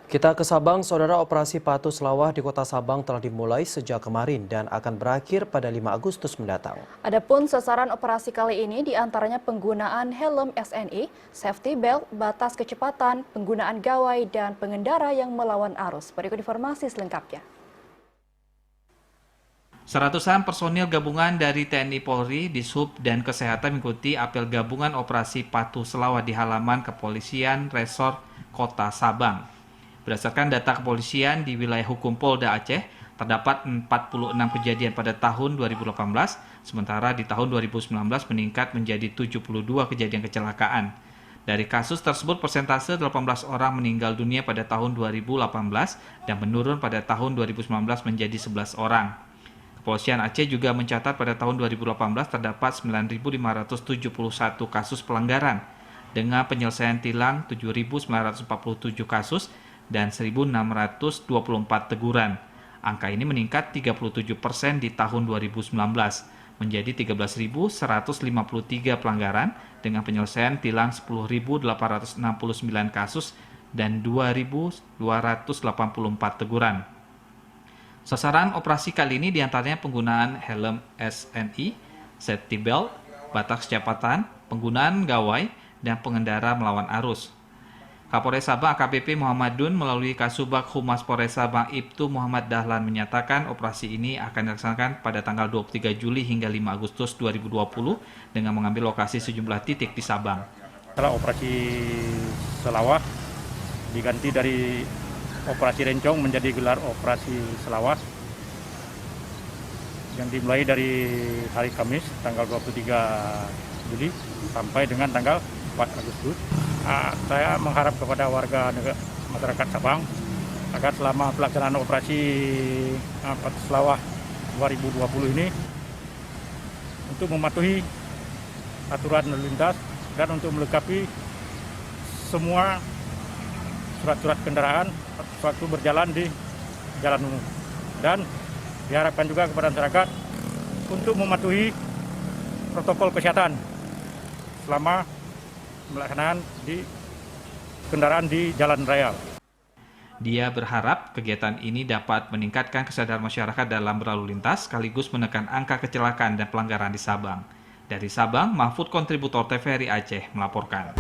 Kita ke Sabang, Saudara. Operasi Patuh Selawah di Kota Sabang telah dimulai sejak kemarin dan akan berakhir pada 5 Agustus mendatang. Adapun sasaran operasi kali ini diantaranya penggunaan helm SNI, safety belt, batas kecepatan, penggunaan gawai, dan pengendara yang melawan arus. Berikut informasi selengkapnya. Seratusan personil gabungan dari TNI Polri, Dishub, dan Kesehatan mengikuti apel gabungan operasi Patuh Selawah di halaman Kepolisian Resort Kota Sabang. Berdasarkan data kepolisian di wilayah hukum Polda Aceh, terdapat 46 kejadian pada tahun 2018, sementara di tahun 2019 meningkat menjadi 72 kejadian kecelakaan. Dari kasus tersebut, persentase 18 orang meninggal dunia pada tahun 2018 dan menurun pada tahun 2019 menjadi 11 orang. Kepolisian Aceh juga mencatat pada tahun 2018 terdapat 9.571 kasus pelanggaran, dengan penyelesaian tilang 7.947 kasus dan 1.624 teguran. Angka ini meningkat 37% di tahun 2019, menjadi 13.153 pelanggaran dengan penyelesaian tilang 10.869 kasus dan 2.284 teguran. Sasaran operasi kali ini diantaranya penggunaan helm SNI, safety belt, batas kecepatan, penggunaan gawai, dan pengendara melawan arus. Kapolres Sabang AKBP Muhammad Dun melalui Kasubag Humas Polres Sabang Ibtu Muhammad Dahlan menyatakan operasi ini akan dilaksanakan pada tanggal 23 Juli hingga 5 Agustus 2020 dengan mengambil lokasi sejumlah titik di Sabang. Setelah operasi Selawah diganti dari operasi Rencong menjadi gelar operasi Selawah yang dimulai dari hari Kamis tanggal 23 Juli sampai dengan tanggal 4 Agustus. Saya mengharap kepada warga masyarakat Sabang agar selama pelaksanaan operasi Patuh Selawah 2020 ini untuk mematuhi aturan lalu lintas dan untuk melengkapi semua surat-surat kendaraan waktu berjalan di jalan umum. Dan diharapkan juga kepada masyarakat untuk mematuhi protokol kesehatan selama pelaksanaan di kendaraan di jalan raya. Dia berharap kegiatan ini dapat meningkatkan kesadaran masyarakat dalam berlalu lintas sekaligus menekan angka kecelakaan dan pelanggaran di Sabang. Dari Sabang, Mahfud, kontributor TVRI Aceh melaporkan.